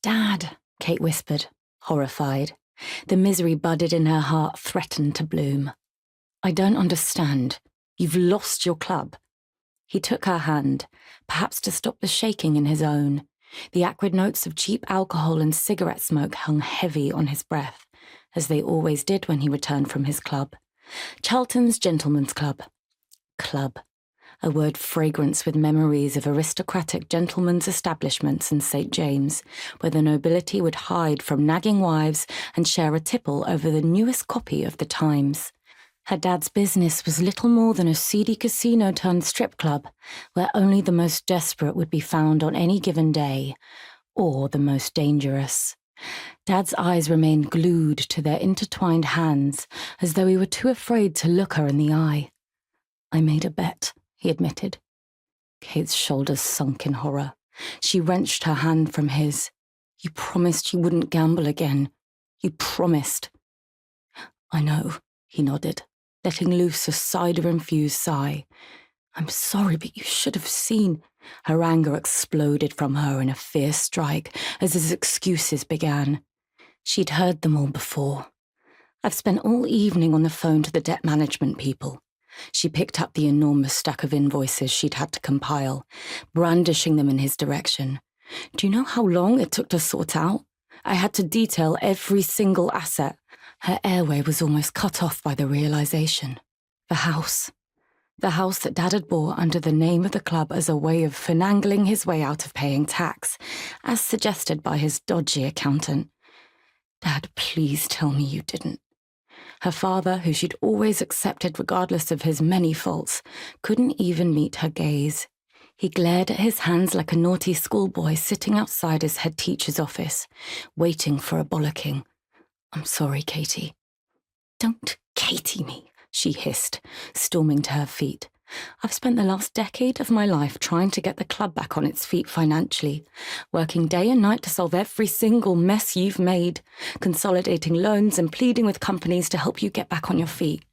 Dad, Kate whispered, horrified. The misery budded in her heart threatened to bloom. I don't understand. You've lost your club. He took her hand, perhaps to stop the shaking in his own. The acrid notes of cheap alcohol and cigarette smoke hung heavy on his breath, as they always did when he returned from his club. Charlton's Gentlemen's Club. Club. A word fragrance with memories of aristocratic gentlemen's establishments in St. James, where the nobility would hide from nagging wives and share a tipple over the newest copy of the Times. Her dad's business was little more than a seedy casino turned strip club, where only the most desperate would be found on any given day, or the most dangerous. Dad's eyes remained glued to their intertwined hands, as though he were too afraid to look her in the eye. I made a bet, he admitted. Kate's shoulders sunk in horror. She wrenched her hand from his. You promised you wouldn't gamble again. You promised. I know, he nodded, letting loose a cider-infused sigh. I'm sorry, but you should have seen. Her anger exploded from her in a fierce strike as his excuses began. She'd heard them all before. I've spent all evening on the phone to the debt management people. She picked up the enormous stack of invoices she'd had to compile, brandishing them in his direction. Do you know how long it took to sort out? I had to detail every single asset. Her airway was almost cut off by the realization. The house. The house that Dad had bought under the name of the club as a way of finagling his way out of paying tax, as suggested by his dodgy accountant. Dad, please tell me you didn't. Her father, who she'd always accepted regardless of his many faults, couldn't even meet her gaze. He glared at his hands like a naughty schoolboy sitting outside his head teacher's office, waiting for a bollocking. I'm sorry, Katie. Don't Katie me, she hissed, storming to her feet. I've spent the last decade of my life trying to get the club back on its feet financially, working day and night to solve every single mess you've made, consolidating loans and pleading with companies to help you get back on your feet.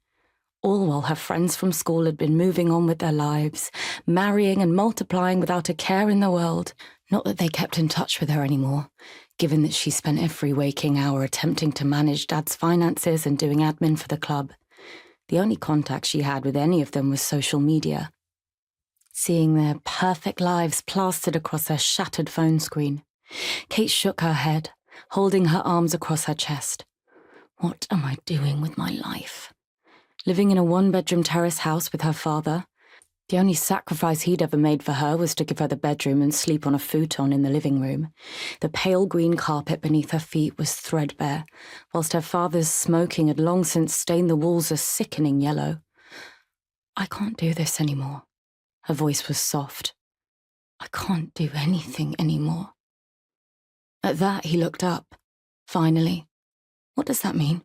All while her friends from school had been moving on with their lives, marrying and multiplying without a care in the world. Not that they kept in touch with her anymore, given that she spent every waking hour attempting to manage Dad's finances and doing admin for the club. The only contact she had with any of them was social media. Seeing their perfect lives plastered across her shattered phone screen, Kate shook her head, holding her arms across her chest. What am I doing with my life? Living in a one-bedroom terrace house with her father. The only sacrifice he'd ever made for her was to give her the bedroom and sleep on a futon in the living room. The pale green carpet beneath her feet was threadbare, whilst her father's smoking had long since stained the walls a sickening yellow. I can't do this anymore. Her voice was soft. I can't do anything anymore. At that, he looked up. Finally. What does that mean?